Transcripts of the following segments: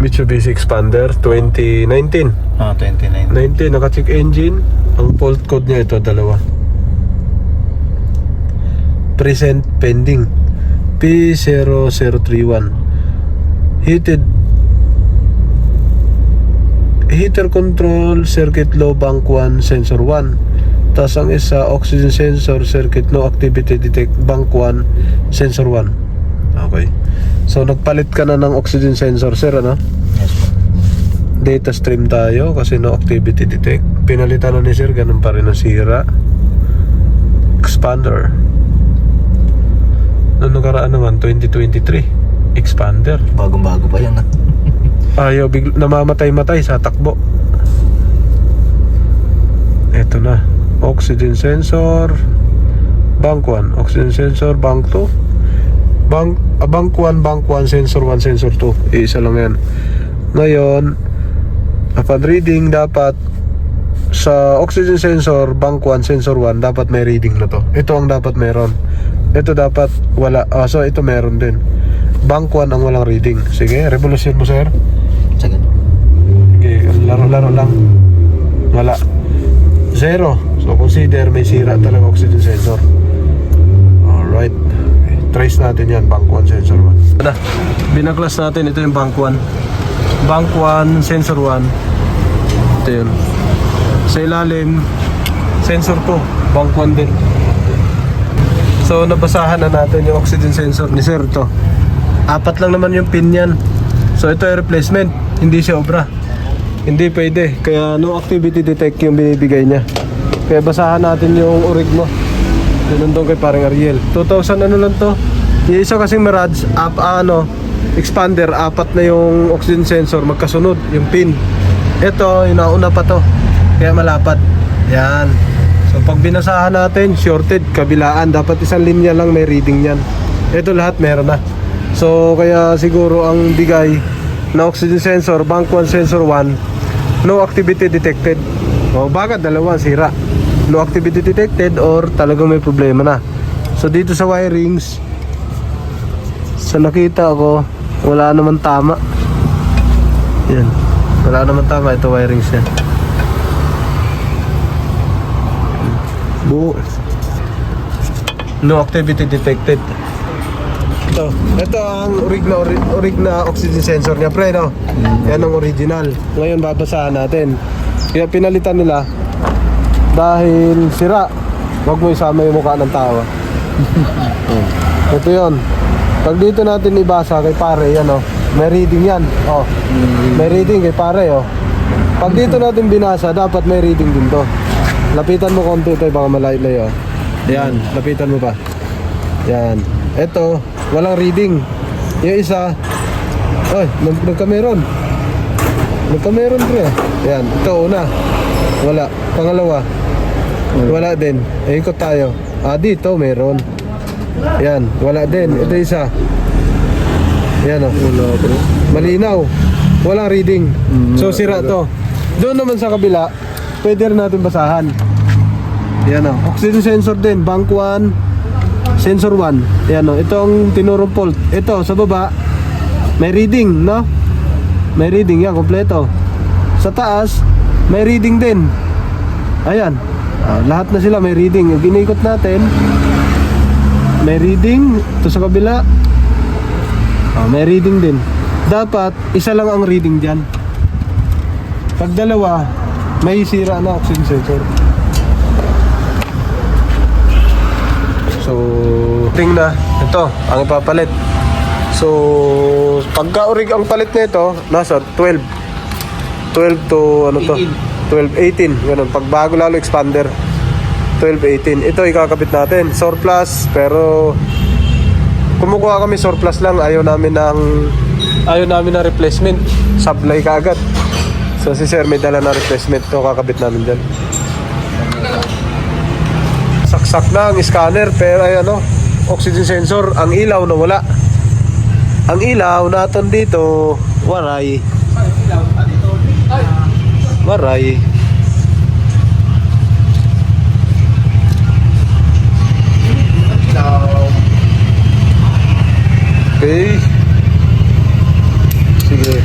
Mitsubishi Expander 2019. 2019. 19, naka-check engine. Ang fault code niya ito, dalawa. Present pending P0031. Heater control circuit low bank 1 sensor 1. Tapos ang isa oxygen sensor circuit no activity detect bank 1 sensor 1. Okay. So nagpalit ka na ng oxygen sensor, sir, ano? Yes po. Data stream tayo kasi no activity detect. Pinalitan na ni sir, ganun pa rin ang sira. Expander. Noong nakaraan naman, 2023. Expander. Bagong-bago pa yan. Ayaw, namamatay-matay sa takbo. Eto na. Oxygen sensor. Bank 1. Oxygen sensor, bank 2. Bank 1, sensor 1, sensor 2. Iisa lang yan. Ngayon, upon reading, dapat sa oxygen sensor, bank 1, sensor 1, dapat may reading na to. Ito ang dapat meron. Ito dapat wala. So ito meron din. Bank 1 ang walang reading. Sige, revolution mo, sir. Sige. Okay, laro-laro lang. Wala. 0. So consider may sira talaga oxygen sensor. Alright. Okay, trace natin yan. Bank 1, sensor 1. Na, binaklas natin. Ito yung bank 1. Bank 1, sensor 1. Ito yun. Sa ilalim, sensor 2. Bank 1 din. So nabasahan na natin yung oxygen sensor ni sir to. 4 lang naman yung pin yan. So ito ay replacement, hindi siya obra. Hindi pwede, kaya no activity detect yung binibigay niya. Kaya basahan natin yung orig mo. Yun doon kay parang Ariel 2000 ano lang to. Yung isa kasing Mirage Expander, 4 na yung oxygen sensor magkasunod, yung pin. Ito, yung nauna pa to, kaya malapad. Yan. So pag binasahan natin, shorted, kabilaan, dapat isang linya lang may reading yan. Ito lahat meron na. So kaya siguro ang bigay na oxygen sensor, bank 1, sensor 1, no activity detected. O baka dalawa sira. No activity detected or talagang may problema na. So dito sa wirings, sa nakita ko, wala naman tama. Yan. Wala naman tama ito wirings yan. Buo. No activity detected. Ito ang orig na oxygen sensor niya, pre, no? Yan ang original. Ngayon babasahan natin. Kaya pinalitan nila dahil sira. Huwag mo isama yung mukha ng tao. Ito yon. Pag dito natin ibasa kay pare, yan, oh. May reading yan. Oh. May reading kay pare, oh. Pag dito natin binasa, dapat may reading din to. Lapitan mo konti ito, baka malayo-layo. Yan, lapitan mo pa. Yan. Ito, walang reading. Yung isa, ay, nagkameron. Nagkameron, pre. Yan, ito una. Wala. Pangalawa, wala din. Ikot tayo. Dito, meron. Yan, wala din. Ito isa. Yan, oh. Malinaw. Walang reading. So, sira to. Doon naman sa kabila, pwede rin natin basahan. Yan, oh. Oxygen sensor din. Bank 1, sensor 1. Yan, oh. Ito ang tinurong fault. Ito, sa baba, may reading, no? May reading yan, kompleto. Sa taas, may reading din. Ayan. Lahat na sila may reading. Yung ginikot natin, may reading. Ito sa kabila, may reading din. Dapat, isa lang ang reading dyan. Pag dalawa, may sira na oxygen sensor. So, ring na. Ito, ang ipapalit. So, pagka-orig ang palit nito, nasa 12. 12 to, ano to? 12, 18. Ganun. Pag bago lalo expander, 12, 18. Ito, ikakabit natin. Surplus, pero kumukuha kami surplus lang. Ayaw namin na replacement. Supply ka agad. So, si sir may dala na replacement. Ito, kakabit namin dyan. Saksak na ang scanner, pero ay oxygen sensor, ang ilaw na wala. Ang ilaw natin dito, waray. Waray. Okay. Sige.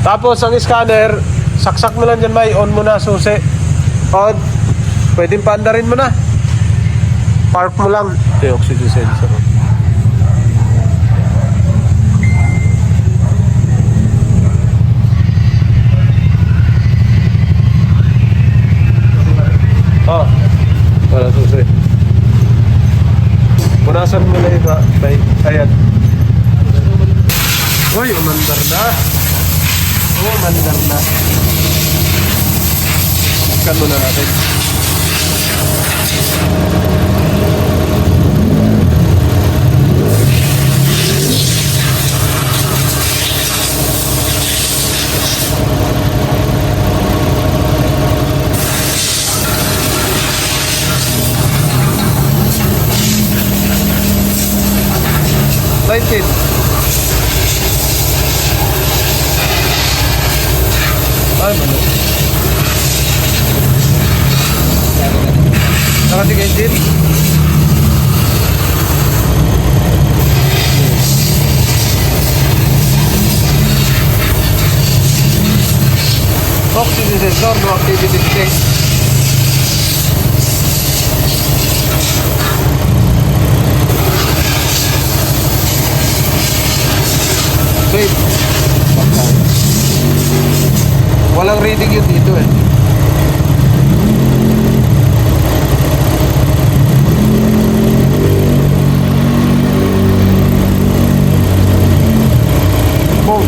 Tapos ang scanner, saksak mo lang dyan, may on mo na susi. On. Pwedeng paandarin mo na. Park mo lang. Ito yung oxygen sensor. Oh, wala susi. Punasan mo na iba. Ayan. Uy, umandar na. Umandar na. Scan muna natin. Ay, ano? Nakating engine? Oxygen sensor, no activity check. Wait. Walang reading yun dito eh. Boom.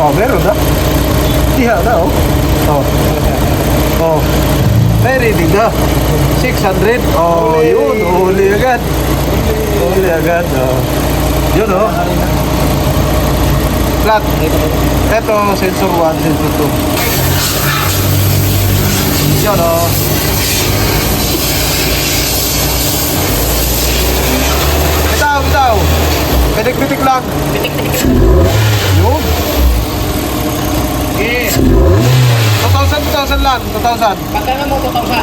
Oh, meron na. Iha na oh. Oh. Oh. May reading na. 600. Oh, yun. Uli agad. Uli agad. Oh. Yun oh. Flat. Ito, sensor 1, sensor 2. Yun oh. Bitaw. Pitik-pitik lang. Yun. Okay. 2,000 lang. 2,000. Magkano mo 2,000?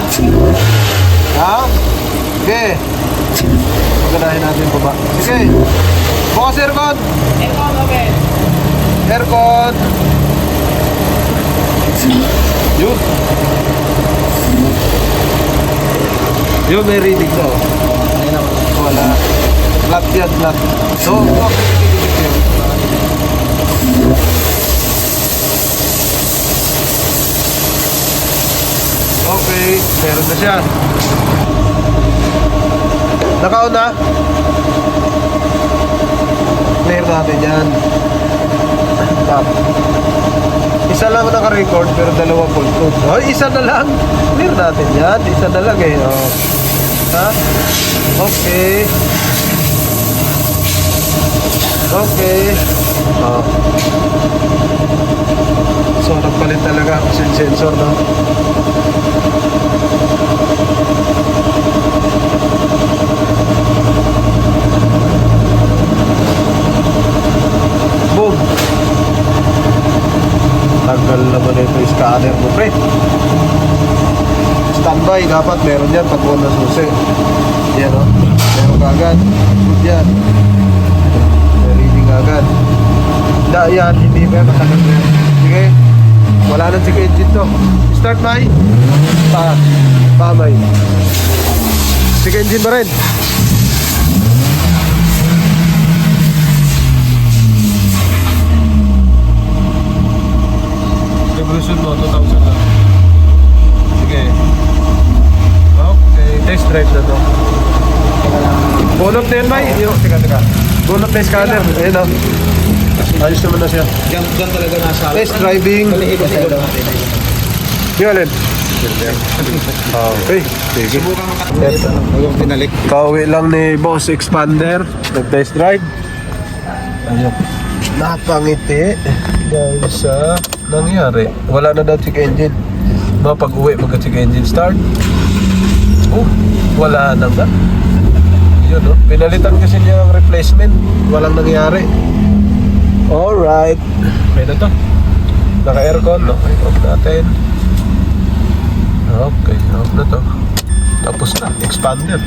Ha? Okay. Pagkanahin natin po ba? Sige. Bukas aircon. Aircon, okay. Aircon. Yun. Yun, may reading to. Wala. Flat yan, flat. So, okay, meron na siya. Naka-on na. Clear natin yan. Stop. Isa lang naka-record pero dalawa full code. Oh, isa na lang. Clear natin yan. Isa na lang eh. Oh. Ha? Okay. Okay. Oh. So, nagpalit talaga kasi sensor, no? Boom! Tagal naman ito yung scanner mo, pre. Standby, dapat meron yan pag wala susi. Yan, no? Meron ka agad. Good yan. May reading agad. Yan, hindi ba? Matagal na yan. Sige. Wala nang sige engine to. Start, May. May. Sige engine ba rin? Revolution mo, 2,000 lang. Sige. Okay, test drive na to. Bunot na yan, May. Teka. Bunot na yung scanner. Ayun o. Ayos naman na siya. Diyan talaga nasa... Test driving. Yung alin? Okay. Sige. Subukan mo ka. Huwag pinalik. Kauwi lang ni Boss Expander. Nag-test drive. Ayun. Napangiti. Dahil sa nangyari. Wala na daw check engine. Pag-uwi, magka-check engine start. Wala na nga. Yun, no? Pinalitan kasi niya ang replacement. Walang nangyari. Alright. Okay na to. Naka-aircon. Okay, off natin. Okay, off na to. Tapos na. Expander.